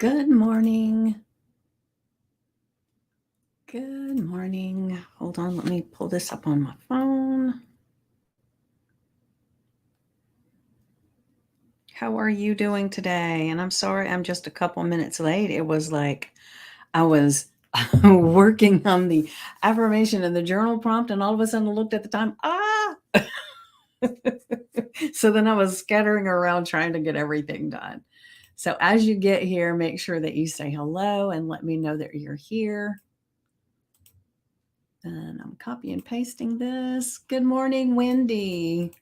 Good morning. Good morning. Hold on, let me pull this up on my phone. How are you doing today? And I'm sorry I'm just a couple minutes late. It was like I was working on the affirmation and the journal prompt, and all of a sudden I looked at the time. So then I was scattering around trying to get everything done. So as you get here, make sure that you say hello and let me know that you're here. And I'm copy and pasting this. Good morning, Wendy.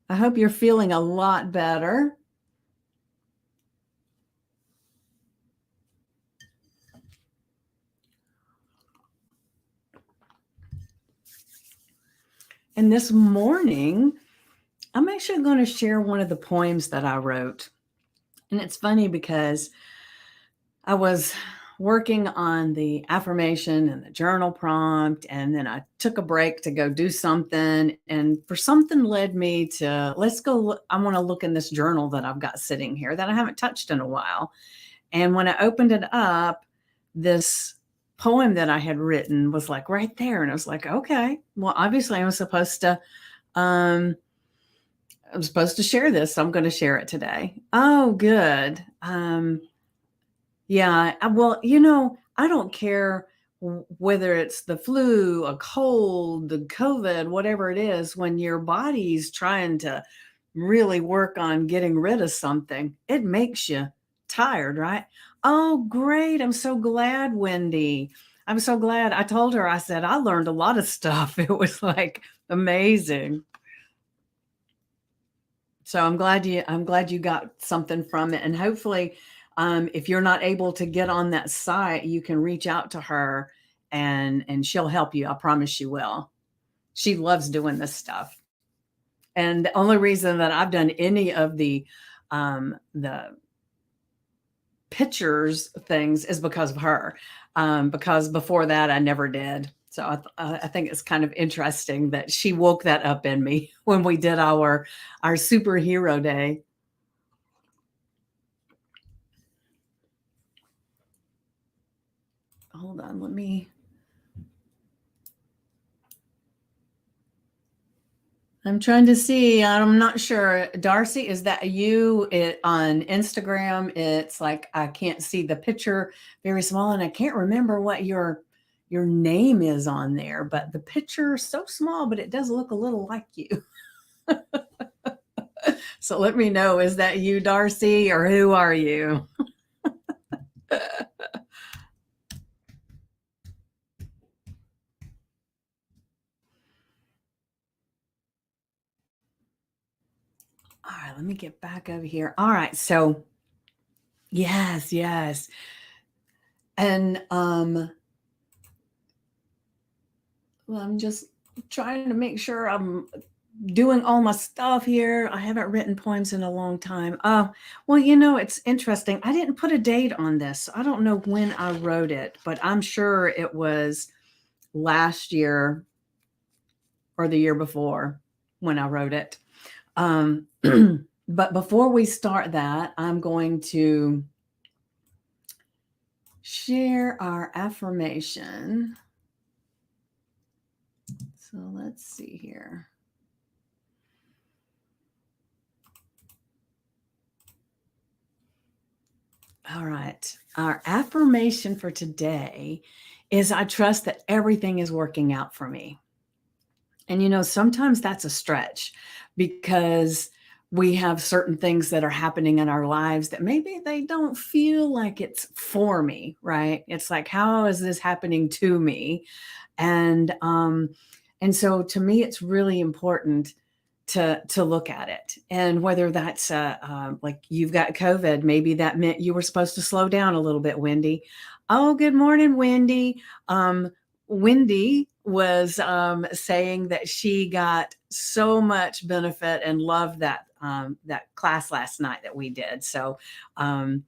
I hope you're feeling a lot better. And this morning, I'm actually going to share one of the poems that I wrote. And it's funny because I was working on the affirmation and the journal prompt, and then I took a break to go do something. And for something led me to, let's go. I want to look in this journal that I've got sitting here that I haven't touched in a while. And when I opened it up, this poem that I had written was like right there. And I was like, okay, well, obviously um, I'm supposed to share this. So I'm going to share it today. Oh, good. Yeah. Well, I don't care whether it's the flu, a cold, the COVID, whatever it is, when your body's trying to really work on getting rid of something, it makes you tired, right? Oh, great. I'm so glad, Wendy. I'm so glad. I told her, I said, I learned a lot of stuff. It was like amazing. So I'm glad you got something from it. And hopefully, if you're not able to get on that site, you can reach out to her and she'll help you. I promise she will. She loves doing this stuff. And the only reason that I've done any of the pictures things is because of her. Because before that, I never did. So I think it's kind of interesting that she woke that up in me when we did our superhero day. Hold on, let me. I'm trying to see. I'm not sure. Darcy, is that you? It on Instagram. It's like I can't see the picture, very small, and I can't remember what your name is on there. But the picture is so small, but it does look a little like you. So let me know. Is that you, Darcy, or who are you? All right, let me get back over here. All right, so yes, yes, and well, I'm just trying to make sure I'm doing all my stuff here. I haven't written poems in a long time. Well, it's interesting. I didn't put a date on this. So I don't know when I wrote it, but I'm sure it was last year or the year before when I wrote it. Um, but before we start that, I'm going to share our affirmation. So let's see here. All right. Our affirmation for today is I trust that everything is working out for me. And sometimes that's a stretch because we have certain things that are happening in our lives that maybe they don't feel like it's for me, right? It's like, how is this happening to me? And so to me, it's really important to look at it. And whether that's like you've got COVID, maybe that meant you were supposed to slow down a little bit, Wendy. Oh, good morning, Wendy. Wendy was saying that she got so much benefit and loved that class last night that we did. So um,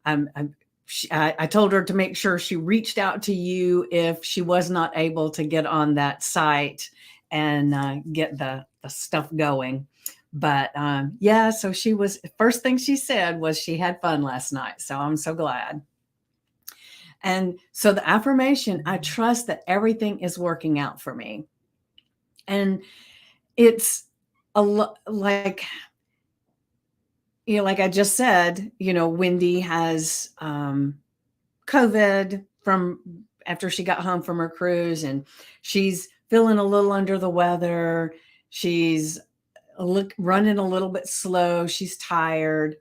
I told her to make sure she reached out to you if she was not able to get on that site and get the stuff going. But yeah, so she was, first thing she said was she had fun last night. So I'm so glad. And so the affirmation, I trust that everything is working out for me. And it's like, like I just said, Wendy has COVID from after she got home from her cruise, and she's feeling a little under the weather. She's running a little bit slow. She's tired.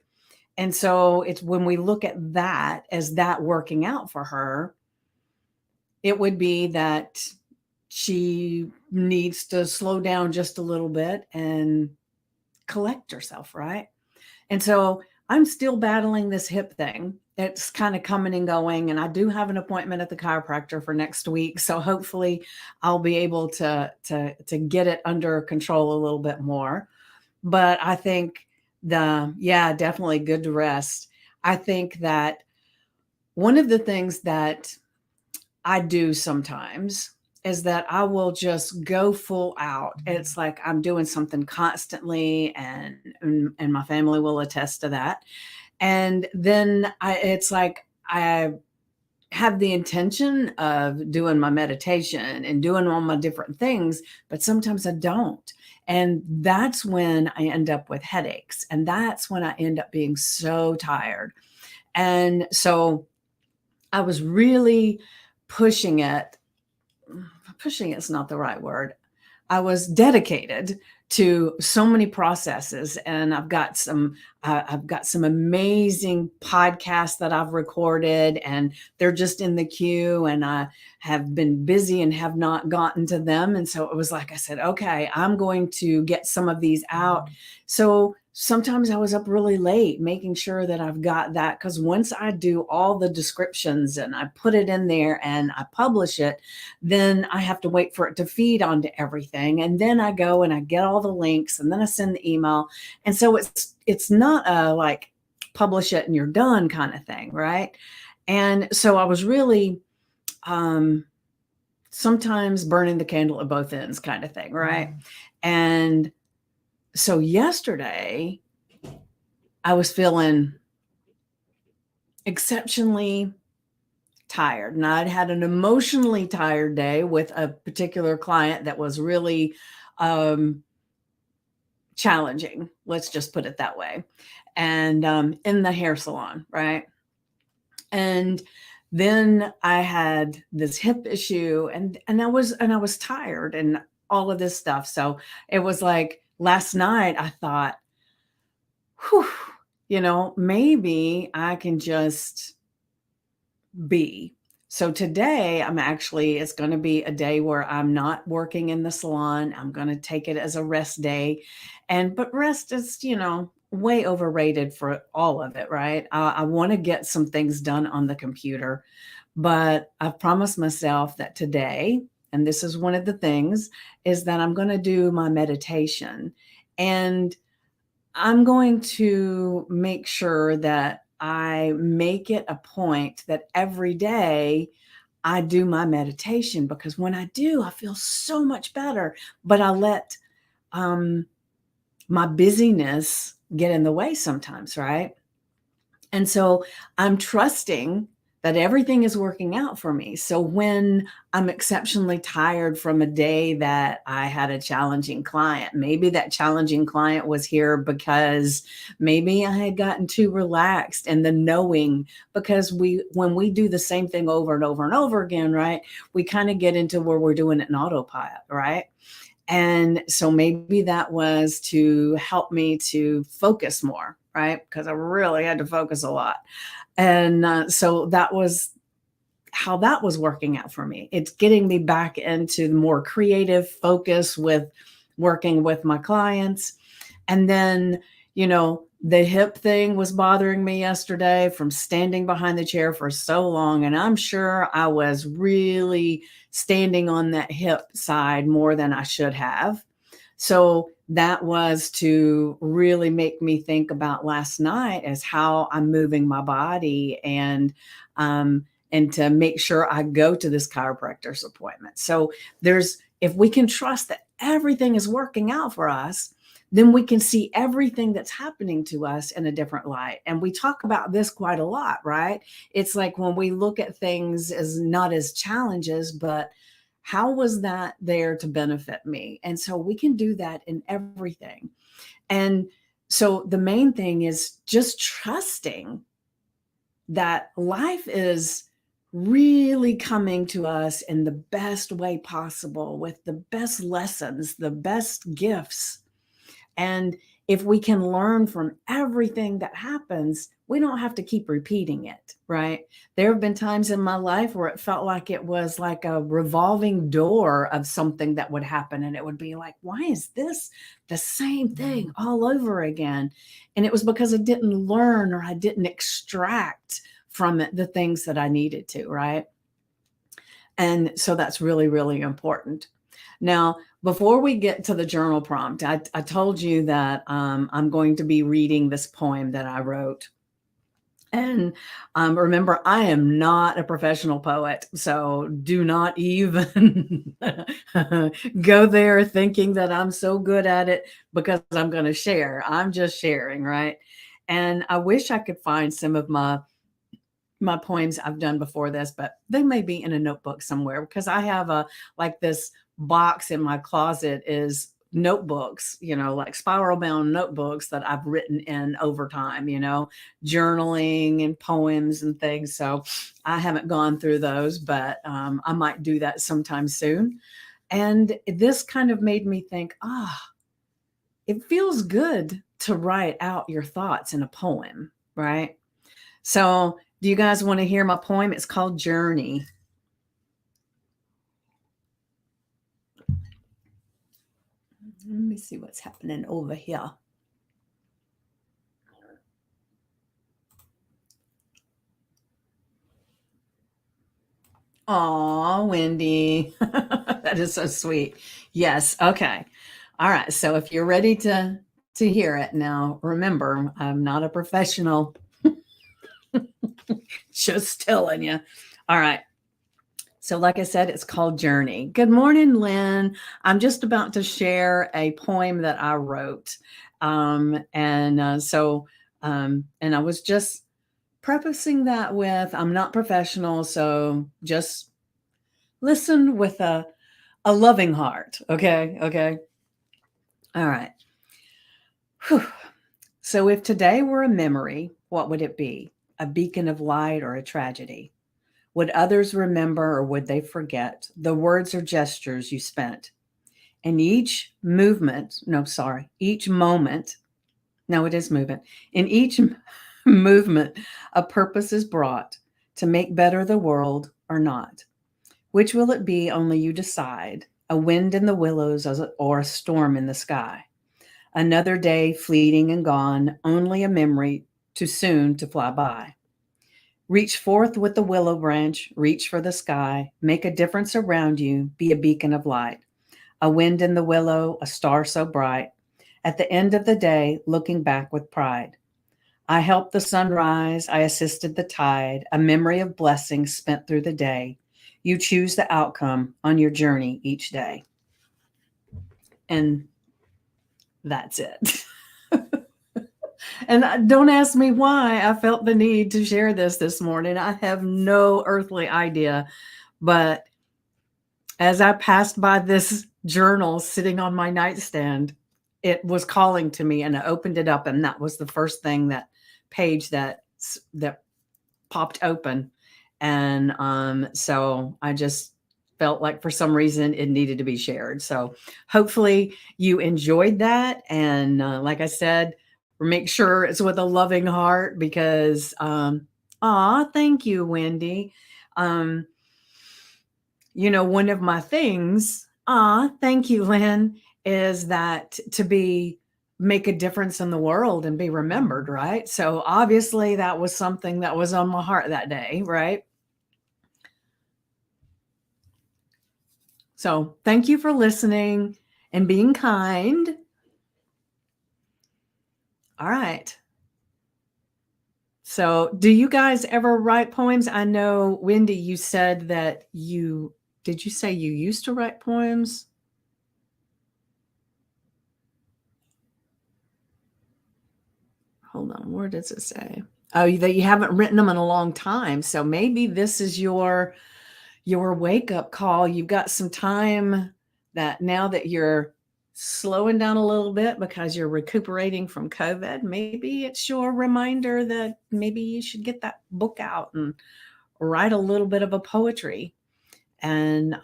And so it's when we look at that as that working out for her, it would be that she needs to slow down just a little bit and collect herself, right? And so I'm still battling this hip thing. It's kind of coming and going. And I do have an appointment at the chiropractor for next week. So hopefully I'll be able to get it under control a little bit more. But I think definitely good to rest. I think that one of the things that I do sometimes is that I will just go full out. It's like I'm doing something constantly, and my family will attest to that. And then it's like I have the intention of doing my meditation and doing all my different things, but sometimes I don't. And that's when I end up with headaches. And that's when I end up being so tired. And so I was really pushing it. Pushing it's not the right word. I was dedicated to so many processes, and I've got some amazing podcasts that I've recorded, and they're just in the queue, and I have been busy and have not gotten to them. And so it was like I said, okay, I'm going to get some of these out. So sometimes I was up really late making sure that I've got that, because once I do all the descriptions and I put it in there and I publish it, then I have to wait for it to feed onto everything. And then I go and I get all the links, and then I send the email. And so it's not a like publish it and you're done kind of thing, right? And so I was really sometimes burning the candle at both ends kind of thing, right? And so yesterday, I was feeling exceptionally tired, and I'd had an emotionally tired day with a particular client that was really challenging. Let's just put it that way. And in the hair salon, right? And then I had this hip issue, and I was tired and all of this stuff. So it was like last night I thought, whew, maybe I can just be. So today it's going to be a day where I'm not working in the salon. I'm going to take it as a rest day. But rest is, way overrated for all of it, right? I want to get some things done on the computer, but I've promised myself that today, and this is one of the things, is that I'm going to do my meditation, and I'm going to make sure that I make it a point that every day I do my meditation, because when I do, I feel so much better. But I let my busyness get in the way sometimes, right? And so I'm trusting that everything is working out for me. So when I'm exceptionally tired from a day that I had a challenging client, maybe that challenging client was here because maybe I had gotten too relaxed, and the knowing, because when we do the same thing over and over and over again, right, we kind of get into where we're doing it in autopilot, right? And so maybe that was to help me to focus more, right? Because I really had to focus a lot. And so that was how that was working out for me. It's getting me back into the more creative focus with working with my clients. And then, the hip thing was bothering me yesterday from standing behind the chair for so long. And I'm sure I was really standing on that hip side more than I should have. So that was to really make me think about last night as how I'm moving my body, and to make sure I go to this chiropractor's appointment. So if we can trust that everything is working out for us, then we can see everything that's happening to us in a different light. And we talk about this quite a lot, right? It's like when we look at things as not as challenges, but how was that there to benefit me? And so we can do that in everything. And so the main thing is just trusting that life is really coming to us in the best way possible with the best lessons, the best gifts. And if we can learn from everything that happens, we don't have to keep repeating it, right? There have been times in my life where it felt like it was like a revolving door of something that would happen. And it would be like, why is this the same thing all over again? And it was because I didn't learn or I didn't extract from it the things that I needed to, right? And so that's really, really important. Now, before we get to the journal prompt, I told you that I'm going to be reading this poem that I wrote. And remember, I am not a professional poet, so do not even go there thinking that I'm so good at it because I'm going to share. I'm just sharing, right? And I wish I could find some of my poems I've done before this, but they may be in a notebook somewhere because I have a like this box in my closet is notebooks, like spiral bound notebooks that I've written in over time, journaling and poems and things. So I haven't gone through those, but I might do that sometime soon. And this kind of made me think, it feels good to write out your thoughts in a poem, right? So do you guys want to hear my poem? It's called Journey. Let me see what's happening over here. Aw, Wendy. That is so sweet. Yes. Okay. All right. So if you're ready to hear it now, remember, I'm not a professional. Just telling you. All right. So, like I said, it's called Journey. Good morning, Lynn. I'm just about to share a poem that I wrote. And I was just prefacing that with I'm not professional. So just listen with a loving heart. Okay. Okay. All right. Whew. So, if today were a memory, what would it be? A beacon of light or a tragedy? Would others remember or would they forget the words or gestures you spent? And each movement, no, sorry, each moment, no, it is movement. In each movement, a purpose is brought to make better the world or not. Which will it be? Only you decide. A wind in the willows or a storm in the sky. Another day fleeting and gone, only a memory too soon to fly by. Reach forth with the willow branch, reach for the sky, make a difference around you, be a beacon of light. A wind in the willow, a star so bright. At the end of the day, looking back with pride. I helped the sun rise, I assisted the tide, a memory of blessings spent through the day. You choose the outcome on your journey each day. And that's it. And don't ask me why I felt the need to share this morning. I have no earthly idea. But as I passed by this journal sitting on my nightstand, it was calling to me and I opened it up. And that was the first thing that that popped open. And so I just felt like for some reason it needed to be shared. So hopefully you enjoyed that. And like I said, make sure it's with a loving heart because, thank you, Wendy. Um, one of my things, thank you, Lynn, is that to make a difference in the world and be remembered, right? So obviously that was something that was on my heart that day, right? So thank you for listening and being kind. All right. So do you guys ever write poems? I know, Wendy, you said that did you say you used to write poems? hold on, where does it say? Oh, that you haven't written them in a long time. So maybe this is your wake up call. You've got some time that now that you're slowing down a little bit because you're recuperating from COVID, maybe it's your reminder that maybe you should get that book out and write a little bit of a poetry. And,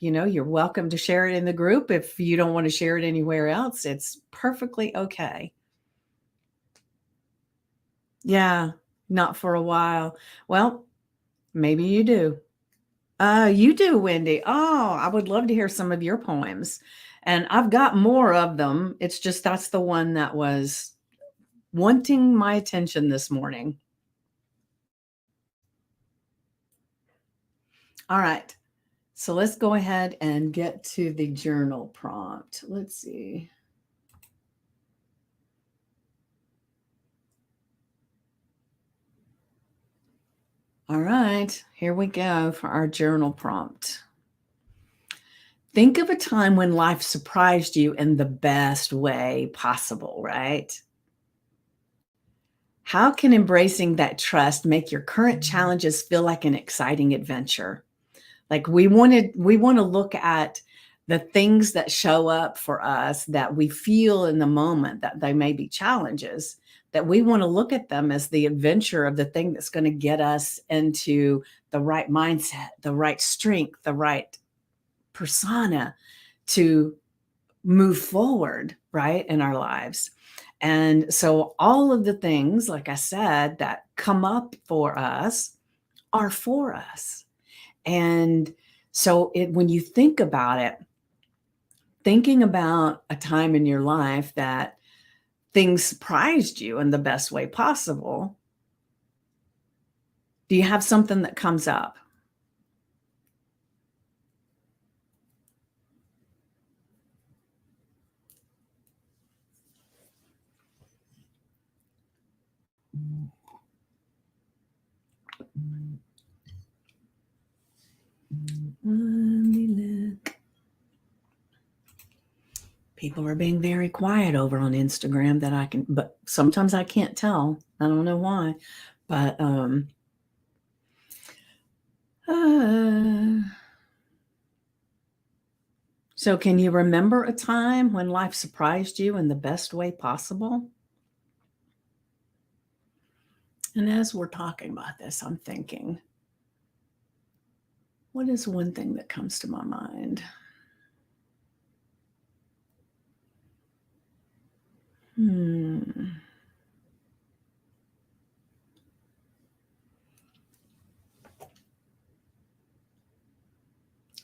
you're welcome to share it in the group. If you don't want to share it anywhere else, it's perfectly okay. Yeah, not for a while. Well, maybe you do. You do, Wendy. Oh, I would love to hear some of your poems. And I've got more of them. It's just that's the one that was wanting my attention this morning. All right. So let's go ahead and get to the journal prompt. Let's see. All right, here we go for our journal prompt. Think of a time when life surprised you in the best way possible, right? How can embracing that trust make your current challenges feel like an exciting adventure? Like we want to look at the things that show up for us that we feel in the moment that they may be challenges, that we want to look at them as the adventure of the thing that's going to get us into the right mindset, the right strength, the right persona to move forward, right, in our lives. And so all of the things, like I said, that come up for us are for us. And so when you think about it, thinking about a time in your life that things surprised you in the best way possible, do you have something that comes up? Let me look. People are being very quiet over on Instagram but sometimes I can't tell. I don't know why. But so can you remember a time when life surprised you in the best way possible? And as we're talking about this, I'm thinking, what is one thing that comes to my mind?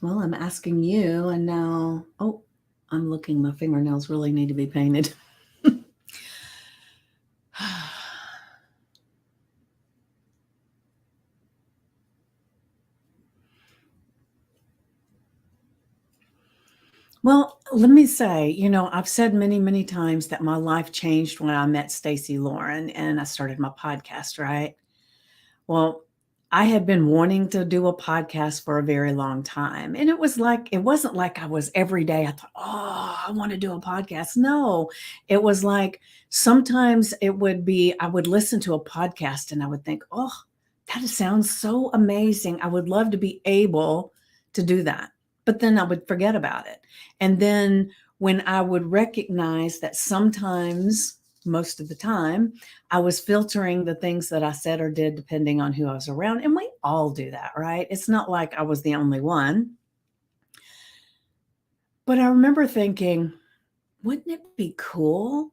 Well, I'm asking you, and now, I'm looking, my fingernails really need to be painted. Well, let me say, I've said many, many times that my life changed when I met Stacy Lauren and I started my podcast, right? Well, I had been wanting to do a podcast for a very long time. And it wasn't like I was every day, I thought, oh, I want to do a podcast. No, it was like sometimes I would listen to a podcast and I would think, oh, that sounds so amazing. I would love to be able to do that. But then I would forget about it. And then when I would recognize that sometimes, most of the time, I was filtering the things that I said or did depending on who I was around. And we all do that, right? It's not like I was the only one. But I remember thinking, wouldn't it be cool?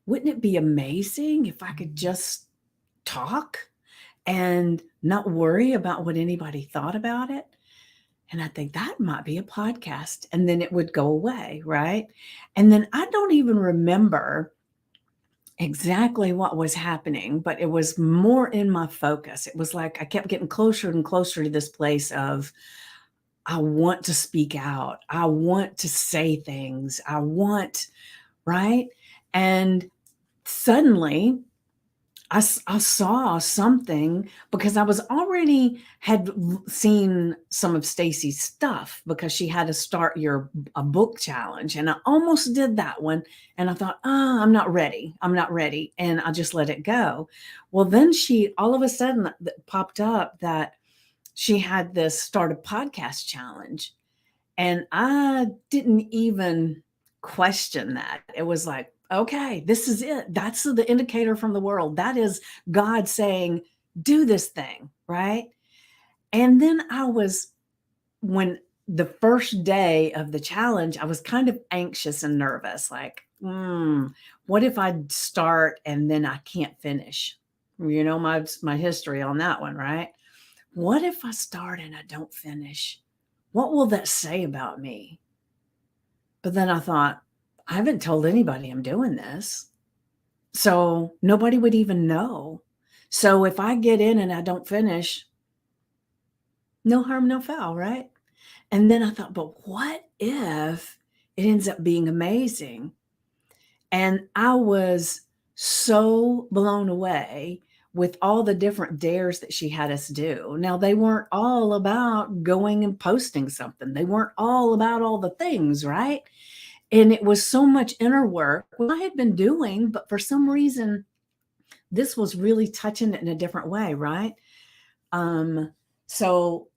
Wouldn't it be amazing if I could just talk and not worry about what anybody thought about it? And I think that might be a podcast. And then it would go away, right? And then I don't even remember exactly what was happening, but it was more in my focus. It was like I kept getting closer and closer to this place of, I want to speak out. I want to say things. Right? And suddenly I saw something because I was already had seen some of Stacy's stuff because she had to start a book challenge, and I almost did that one, and I thought, I'm not ready. I'm not ready, and I just let it go. Well, then she all of a sudden popped up that she had this start a podcast challenge, and I didn't even question that. It was like, okay, this is it. That's the indicator from the world. That is God saying, do this thing, right? And then when the first day of the challenge, I was kind of anxious and nervous, like, what if I start and then I can't finish? You know, my history on that one, right? What if I start and I don't finish? What will that say about me? But then I thought, I haven't told anybody I'm doing this. So nobody would even know. So if I get in and I don't finish, no harm, no foul, right? And then I thought, but what if it ends up being amazing? And I was so blown away with all the different dares that she had us do. Now, they weren't all about going and posting something, they weren't all about all the things, right? And it was so much inner work I had been doing, but for some reason, this was really touching it in a different way, right? So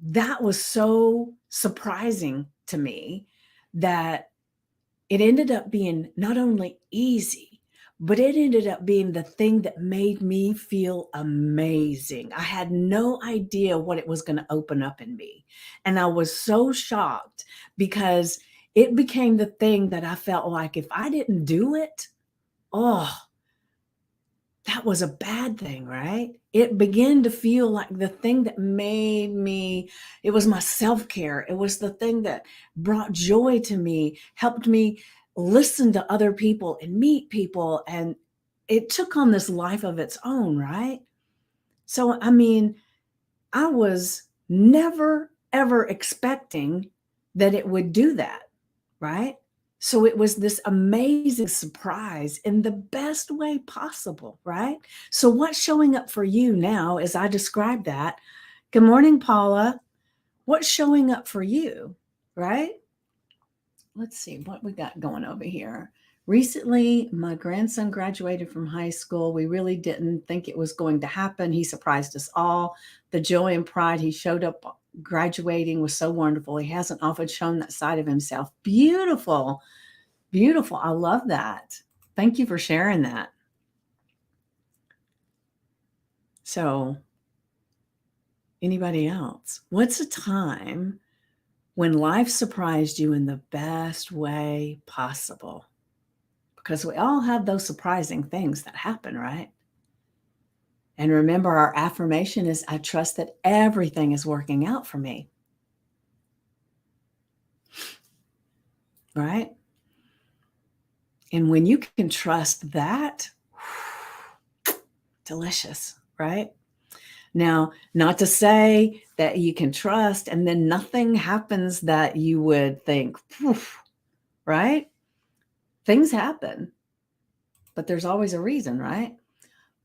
that was so surprising to me that it ended up being not only easy, but it ended up being the thing that made me feel amazing. I had no idea what it was going to open up in me. And I was so shocked because it became the thing that I felt like if I didn't do it, oh, that was a bad thing, right? It began to feel like the thing that made me, it was my self-care. It was the thing that brought joy to me, helped me listen to other people and meet people. And it took on this life of its own, right? So, I mean, I was never, ever expecting that it would do that, right? So it was this amazing surprise in the best way possible, right? So what's showing up for you now as I describe that? Good morning, Paula. What's showing up for you, right? Let's see what we got going over here. Recently, my grandson graduated from high school. We really didn't think it was going to happen. He surprised us all. The joy and pride he showed up graduating was so wonderful. He hasn't often shown that side of himself. Beautiful. Beautiful. I love that. Thank you for sharing that. So, anybody else? What's a time when life surprised you in the best way possible? Because we all have those surprising things that happen, right? And remember, our affirmation is I trust that everything is working out for me. Right? And when you can trust that, delicious, right? Now, not to say that you can trust and then nothing happens that you would think, right? Things happen, but there's always a reason, right?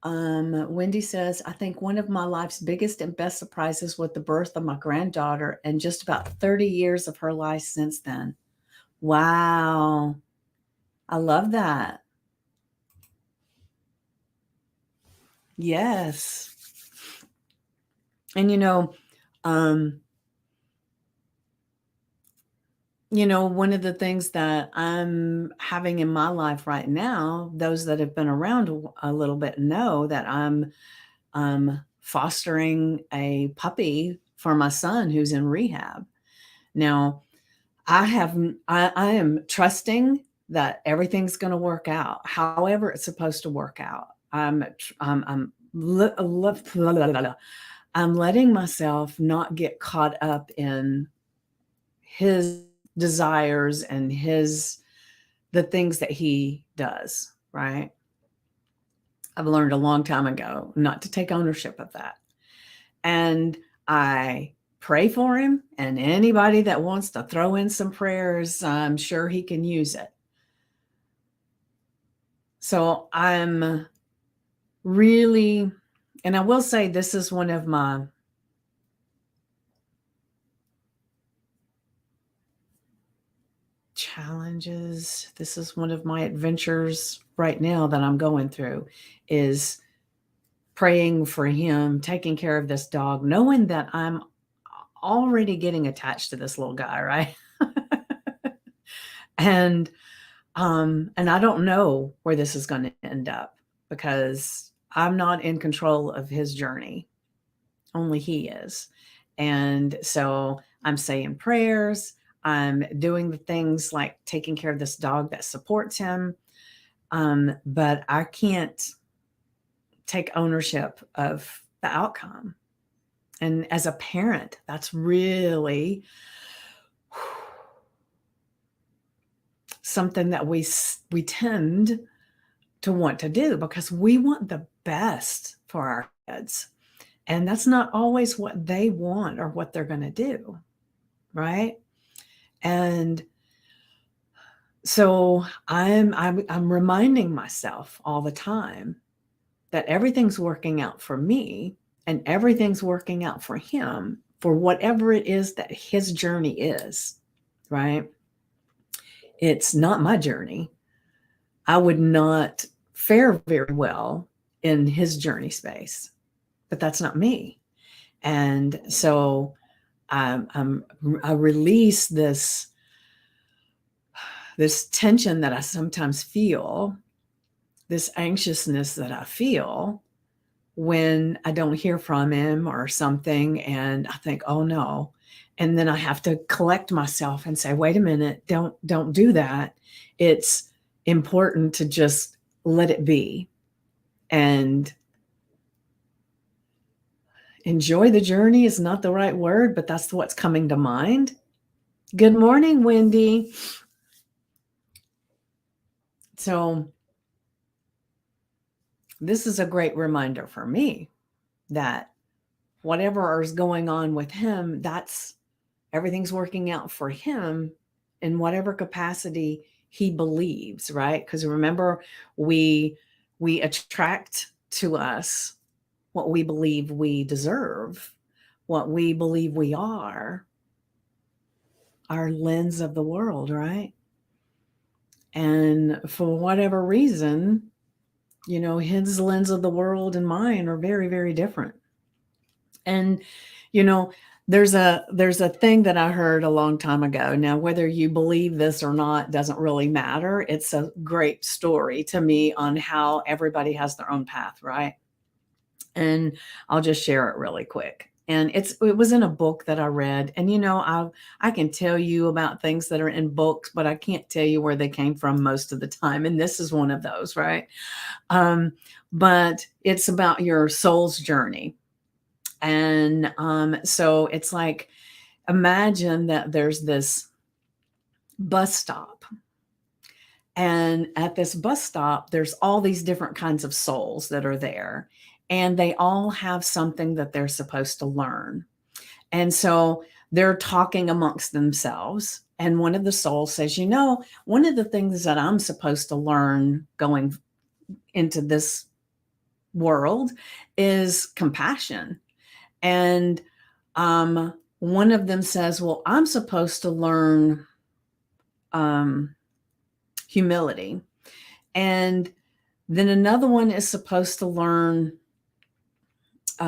Wendy says, I think one of my life's biggest and best surprises was the birth of my granddaughter and just about 30 years of her life since then. Wow. I love that. Yes. And one of the things that I'm having in my life right now, those that have been around a little bit know that I'm fostering a puppy for my son who's in rehab. Now, I am trusting that everything's going to work out, however it's supposed to work out. I'm letting myself not get caught up in his desires and the things that he does, right? I've learned a long time ago not to take ownership of that. And I pray for him, and anybody that wants to throw in some prayers, I'm sure he can use it. So I'm really, and I will say this is one of my challenges. This is one of my adventures right now that I'm going through, is praying for him, taking care of this dog, knowing that I'm already getting attached to this little guy, right? and and I don't know where this is going to end up because I'm not in control of his journey. Only he is. And so I'm saying prayers. I'm doing the things like taking care of this dog that supports him. But I can't take ownership of the outcome. And as a parent, that's really something that we tend to want to do because we want the best for our kids. And that's not always what they want or what they're going to do, right? And so I'm reminding myself all the time that everything's working out for me and everything's working out for him for whatever it is that his journey is, right? It's not my journey. I would not fare very well in his journey space, but that's not me. And so I release this tension that I sometimes feel, this anxiousness that I feel when I don't hear from him or something. And I think, oh no. And then I have to collect myself and say, wait a minute, don't do that. It's important to just let it be and enjoy the journey is not the right word, but that's what's coming to mind. Good morning, Wendy. So this is a great reminder for me that whatever is going on with him, that's everything's working out for him in whatever capacity he believes, right? Because remember, we attract to us what we believe we deserve, what we believe we are, our lens of the world, right? And for whatever reason, his lens of the world and mine are very, very different. And, there's a thing that I heard a long time ago. Now, whether you believe this or not doesn't really matter. It's a great story to me on how everybody has their own path, right? And I'll just share it really quick. And it was in a book that I read. And I can tell you about things that are in books, but I can't tell you where they came from most of the time. And this is one of those, right? But it's about your soul's journey. And so it's like, imagine that there's this bus stop. And at this bus stop, there's all these different kinds of souls that are there. And they all have something that they're supposed to learn. And so they're talking amongst themselves. And one of the souls says, one of the things that I'm supposed to learn going into this world is compassion. And one of them says, well, I'm supposed to learn humility. And then another one is supposed to learn, I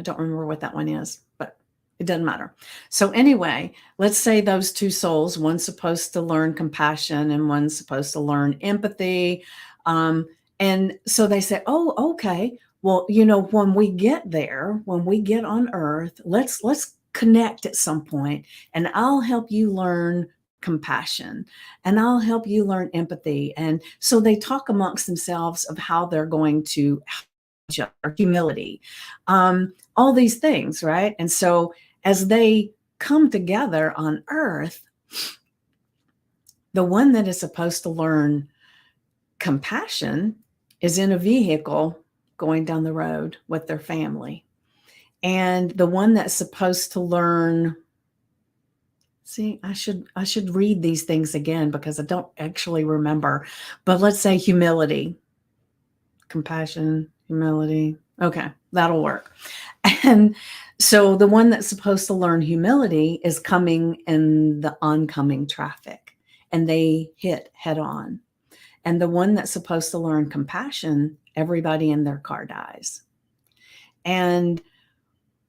don't remember what that one is, but it doesn't matter. So anyway, let's say those two souls, one's supposed to learn compassion and one's supposed to learn empathy. And so they say, oh, okay. Well, when we get there, when we get on earth, let's connect at some point, and I'll help you learn compassion and I'll help you learn empathy. And so they talk amongst themselves of how they're going to or humility, all these things, right? And so as they come together on earth, the one that is supposed to learn compassion is in a vehicle going down the road with their family. And the one that's supposed to learn, I should read these things again because I don't actually remember, but let's say humility. compassion, humility. Okay, that'll work. And so the one that's supposed to learn humility is coming in the oncoming traffic and they hit head on. And the one that's supposed to learn compassion, everybody in their car dies. And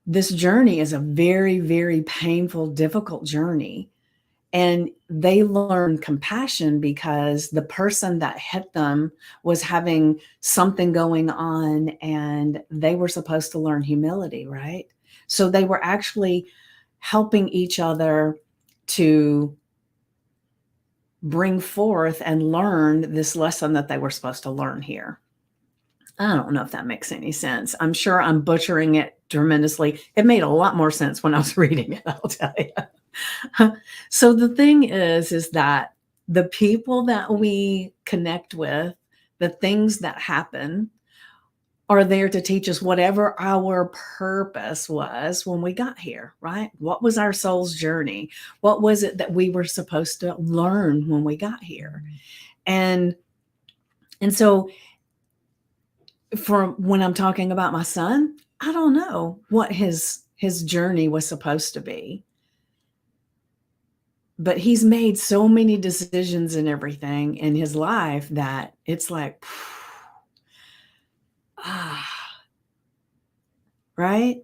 this journey is a very, very painful, difficult journey. And they learn compassion because the person that hit them was having something going on and they were supposed to learn humility, right? So they were actually helping each other to bring forth and learn this lesson that they were supposed to learn here. I don't know if that makes any sense. I'm sure I'm butchering it tremendously. It made a lot more sense when I was reading it, I'll tell you. So the thing is that the people that we connect with, the things that happen, are there to teach us whatever our purpose was when we got here, right? What was our soul's journey? What was it that we were supposed to learn when we got here? And so for when I'm talking about my son, I don't know what his journey was supposed to be. But he's made so many decisions and everything in his life that it's like, right?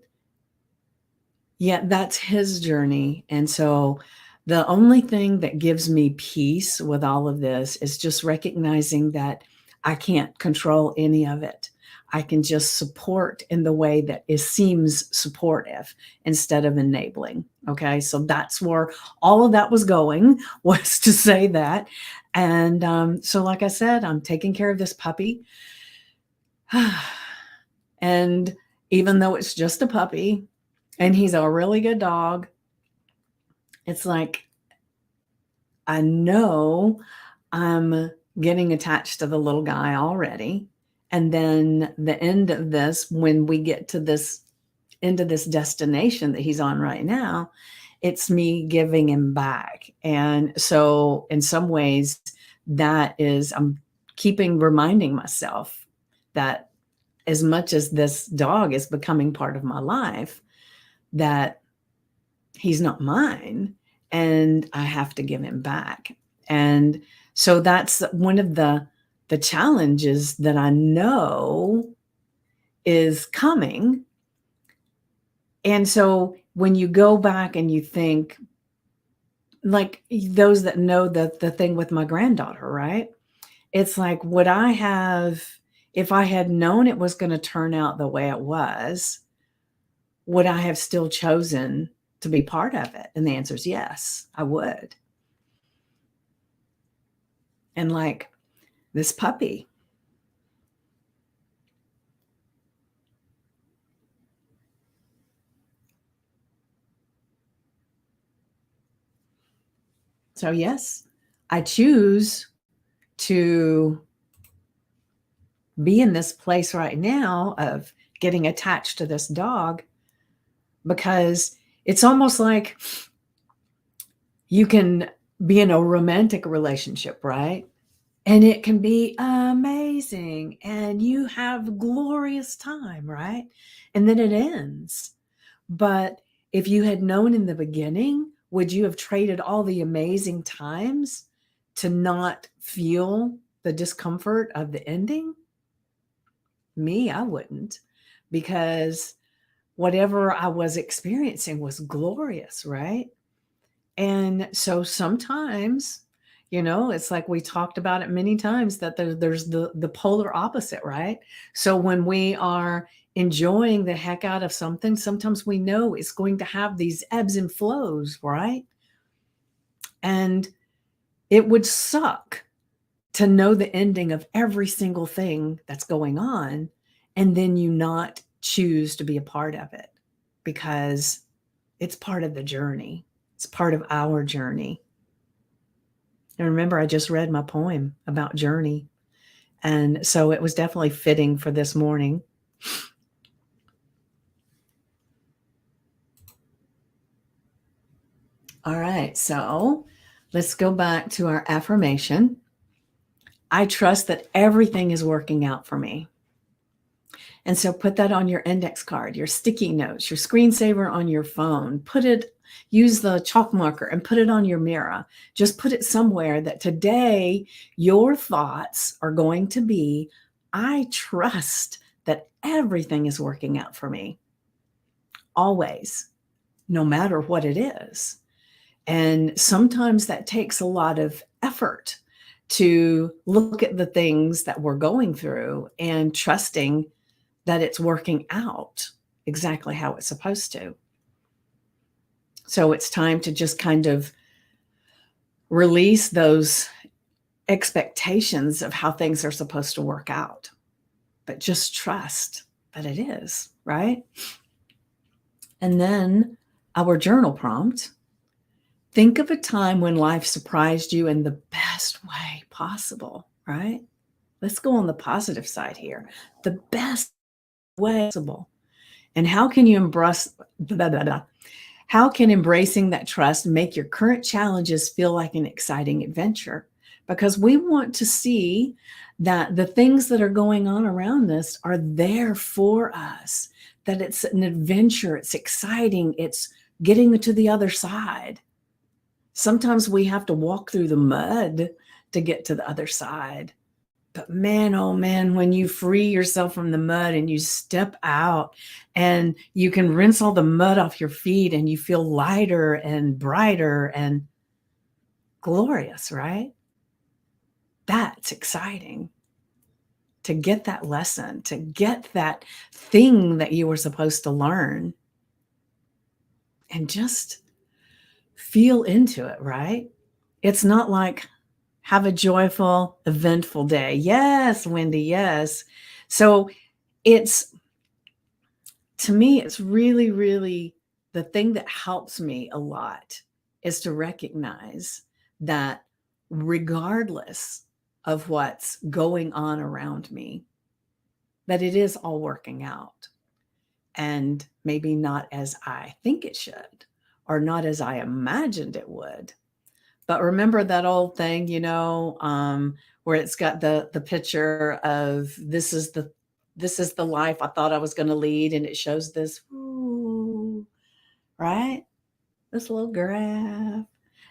Yeah, that's his journey. And so the only thing that gives me peace with all of this is just recognizing that I can't control any of it. I can just support in the way that it seems supportive instead of enabling. Okay. So that's where all of that was going, was to say that. And so, like I said, I'm taking care of this puppy. And even though it's just a puppy and he's a really good dog, it's like, I know I'm getting attached to the little guy already. And then the end of this, when we get to this end of this destination that he's on right now, it's me giving him back. And so in some ways, that is, I'm reminding myself that as much as this dog is becoming part of my life, that he's not mine and I have to give him back. And so that's one of the challenges that I know is coming. And so when you go back and you think, like those that know the thing with my granddaughter, right? It's like, would I have, if I had known it was going to turn out the way it was, would I have still chosen to be part of it? And the answer is yes, I would. And like this puppy, so yes, I choose to be in this place right now of getting attached to this dog, because it's almost like you can be in a romantic relationship, right? And it can be amazing and you have glorious time, right? And then it ends. But if you had known in the beginning, would you have traded all the amazing times to not feel the discomfort of the ending? Me, I wouldn't, because whatever I was experiencing was glorious, right? And so sometimes, it's like we talked about it many times, that there's the polar opposite, right? So when we are enjoying the heck out of something, sometimes we know it's going to have these ebbs and flows, right? And it would suck to know the ending of every single thing that's going on and then you not choose to be a part of it, because it's part of the journey. It's part of our journey. And remember, I just read my poem about journey. And so it was definitely fitting for this morning. All right, so let's go back to our affirmation. I trust that everything is working out for me. And so put that on your index card, your sticky notes, your screensaver on your phone. Use the chalk marker and put it on your mirror. Just put it somewhere that today your thoughts are going to be, I trust that everything is working out for me. Always, no matter what it is. And sometimes that takes a lot of effort to look at the things that we're going through and trusting that it's working out exactly how it's supposed to. So it's time to just kind of release those expectations of how things are supposed to work out, but just trust that it is, right? And then our journal prompt: think of a time when life surprised you in the best way possible, right? Let's go on the positive side here. The best way possible. And how can you embrace blah, blah, blah. How can embracing that trust make your current challenges feel like an exciting adventure? Because we want to see that the things that are going on around us are there for us, that it's an adventure, it's exciting, it's getting to the other side. Sometimes we have to walk through the mud to get to the other side. But man, oh man, when you free yourself from the mud and you step out and you can rinse all the mud off your feet and you feel lighter and brighter and glorious, right? That's exciting. To get that lesson, to get that thing that you were supposed to learn, and just feel into it, right? It's not like, have a joyful, eventful day. Yes, Wendy, yes. So to me, it's really, really the thing that helps me a lot is to recognize that regardless of what's going on around me, that it is all working out, and maybe not as I think it should, or not as I imagined it would. But remember that old thing, where it's got the picture of this is the life I thought I was going to lead, and it shows this, ooh, right? This little graph.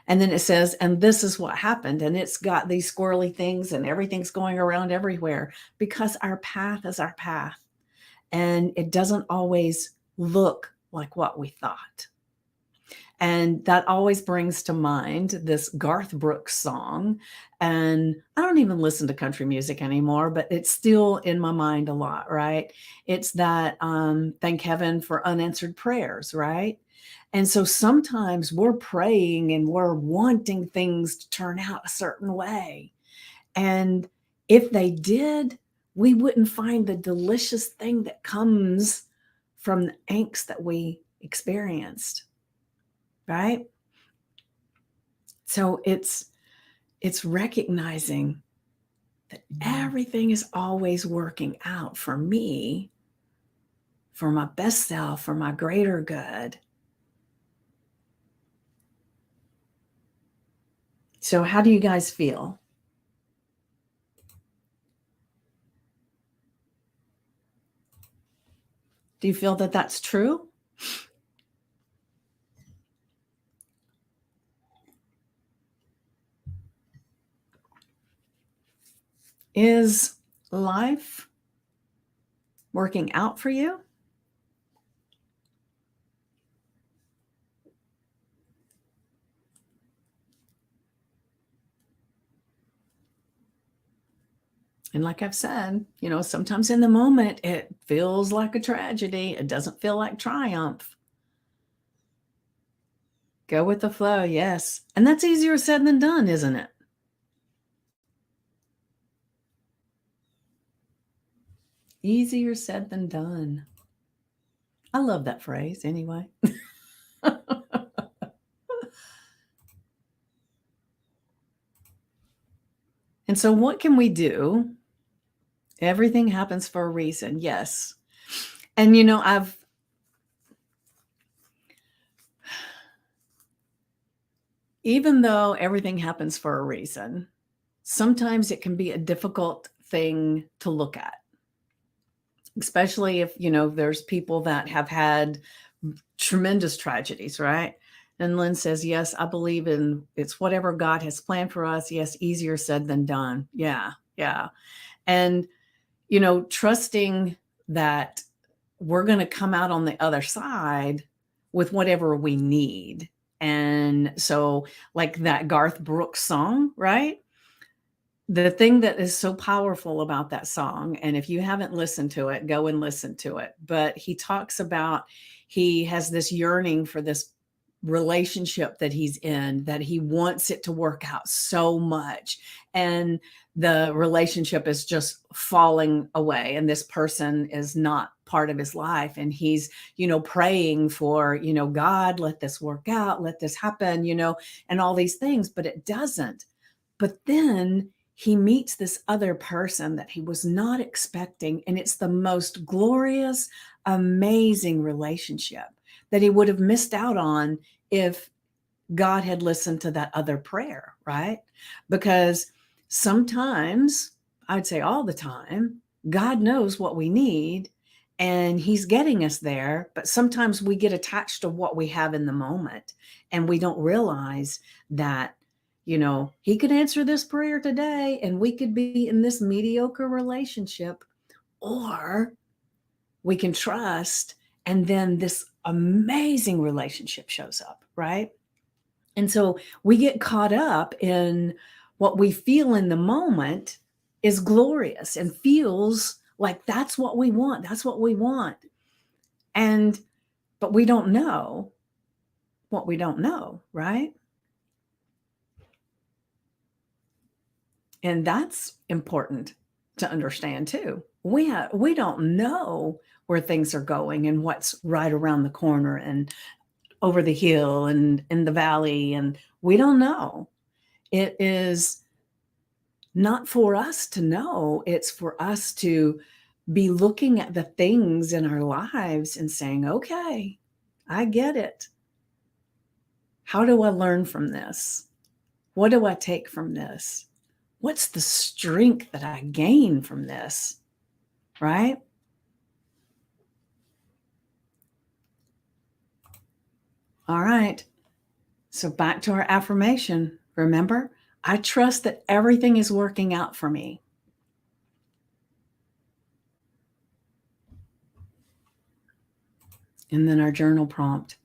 And then it says, and this is what happened. And it's got these squirrely things and everything's going around everywhere because our path is our path. And it doesn't always look like what we thought. And that always brings to mind this Garth Brooks song. And I don't even listen to country music anymore, but it's still in my mind a lot, right? It's that thank heaven for unanswered prayers, right? And so sometimes we're praying and we're wanting things to turn out a certain way. And if they did, we wouldn't find the delicious thing that comes from the angst that we experienced. Right? So it's recognizing that everything is always working out for me, for my best self, for my greater good. So how do you guys feel? Do you feel that that's true? Is life working out for you? And like I've said, sometimes in the moment it feels like a tragedy. It doesn't feel like triumph. Go with the flow, yes. And that's easier said than done, isn't it? Easier said than done. I love that phrase anyway. And so what can we do? Everything happens for a reason. Yes. And even though everything happens for a reason, sometimes it can be a difficult thing to look at. especially if, there's people that have had tremendous tragedies, right? And Lynn says, yes, I believe in it's whatever God has planned for us. Yes, easier said than done. Yeah, yeah. And, trusting that we're going to come out on the other side with whatever we need. And so, like that Garth Brooks song, right? The thing that is so powerful about that song, and if you haven't listened to it, go and listen to it. But he talks about he has this yearning for this relationship that he's in, that he wants it to work out so much. And the relationship is just falling away, and this person is not part of his life. And he's, praying for, God, let this work out, let this happen, and all these things, but it doesn't. But then he meets this other person that he was not expecting. And it's the most glorious, amazing relationship that he would have missed out on if God had listened to that other prayer, right? Because sometimes, I'd say all the time, God knows what we need and he's getting us there. But sometimes we get attached to what we have in the moment and we don't realize that, he could answer this prayer today and we could be in this mediocre relationship, or we can trust and then this amazing relationship shows up, right? And so we get caught up in what we feel in the moment is glorious and feels like that's what we want. That's what we want. But we don't know what we don't know, right? And that's important to understand too. We don't know where things are going and what's right around the corner and over the hill and in the valley, and we don't know. It is not for us to know. It's for us to be looking at the things in our lives and saying, okay, I get it. How do I learn from this? What do I take from this? What's the strength that I gain from this? Right? All right. So back to our affirmation. Remember, I trust that everything is working out for me. And then our journal prompt.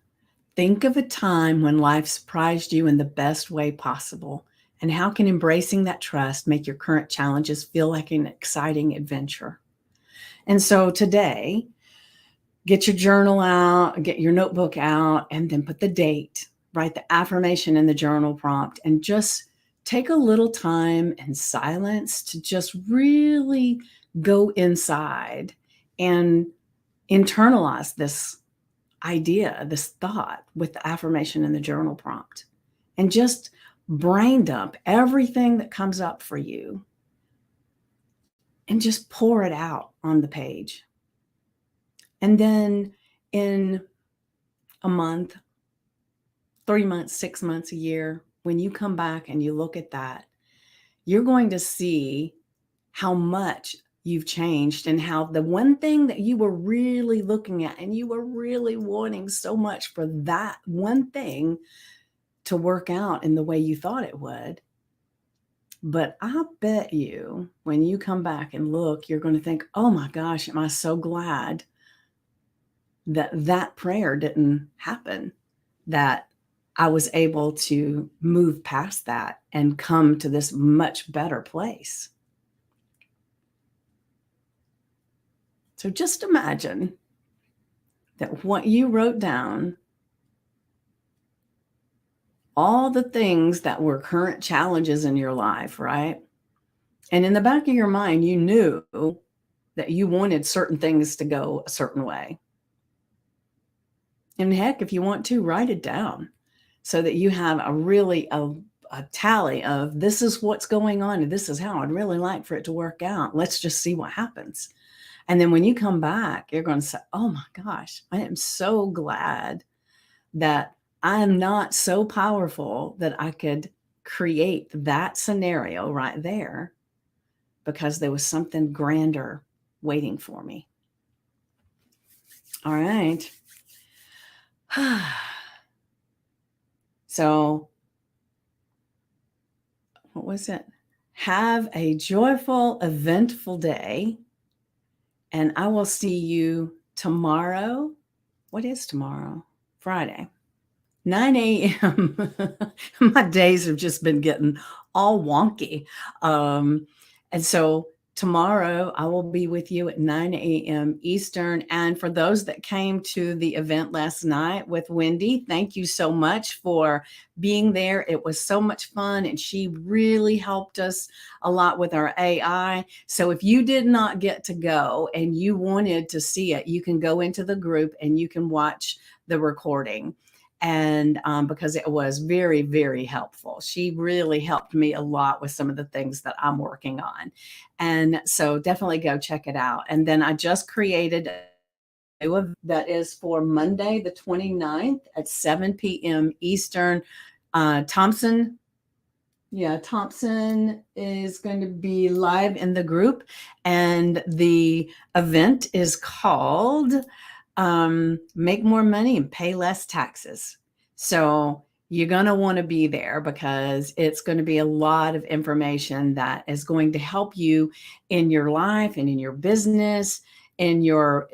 Think of a time when life surprised you in the best way possible. And how can embracing that trust make your current challenges feel like an exciting adventure? And so today, get your journal out, get your notebook out, and then put the date, write the affirmation in the journal prompt, and just take a little time in silence to just really go inside and internalize this idea, this thought with the affirmation in the journal prompt, and just brain dump everything that comes up for you and just pour it out on the page. And then in a month, 3 months, 6 months, a year, when you come back and you look at that, you're going to see how much you've changed and how the one thing that you were really looking at and you were really wanting so much for that one thing to work out in the way you thought it would. But I bet you when you come back and look, you're going to think, oh my gosh, am I so glad that that prayer didn't happen, that I was able to move past that and come to this much better place. So just imagine that what you wrote down, all the things that were current challenges in your life, right? And in the back of your mind, you knew that you wanted certain things to go a certain way. And heck, if you want to, write it down so that you have a tally of this is what's going on and this is how I'd really like for it to work out. Let's just see what happens. And then when you come back, you're going to say, oh my gosh, I am so glad that I am not so powerful that I could create that scenario right there, because there was something grander waiting for me. All right. So, what was it? Have a joyful, eventful day. And I will see you tomorrow. What is tomorrow? Friday. 9 a.m. My days have just been getting all wonky. And so tomorrow I will be with you at 9 a.m. Eastern. And for those that came to the event last night with Wendy, thank you so much for being there. It was so much fun, and she really helped us a lot with our AI. So if you did not get to go and you wanted to see it, you can go into the group and you can watch the recording. And because it was very, very helpful. She really helped me a lot with some of the things that I'm working on. And so definitely go check it out. And then I just created a new event that is for Monday, the 29th at 7 p.m. Eastern. Thompson is going to be live in the group, and the event is called Make More Money and Pay Less Taxes. So you're going to want to be there because it's going to be a lot of information that is going to help you in your life and in your business, in your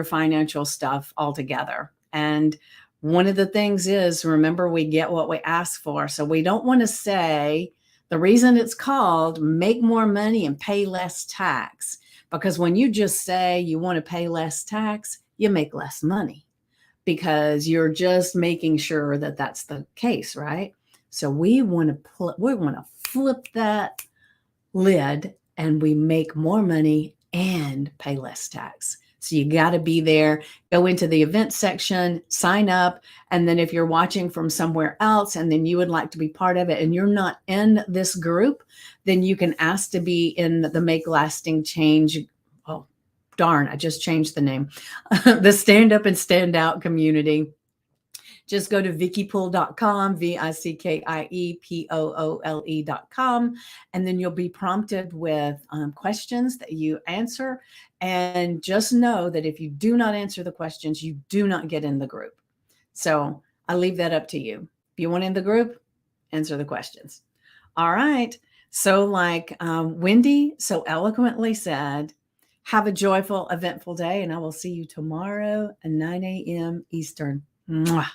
financial stuff altogether. And one of the things is, remember, we get what we ask for. So we don't want to say the reason it's called Make More Money and Pay Less Tax, because when you just say you want to pay less tax, you make less money because you're just making sure that that's the case, right? So we want to flip that lid, and we make more money and pay less tax. So you got to be there. Go into the event section, sign up. And then if you're watching from somewhere else and then you would like to be part of it and you're not in this group, then you can ask to be in the Make Lasting Change. Oh, darn, I just changed the name. The Stand Up and Stand Out community. Just go to VickiePoole.com, VickiePoole.com, and then you'll be prompted with questions that you answer. And just know that if you do not answer the questions, you do not get in the group. So I leave that up to you. If you want in the group, answer the questions. All right. So like Wendy so eloquently said, have a joyful, eventful day, and I will see you tomorrow at 9 a.m. Eastern. Mwah.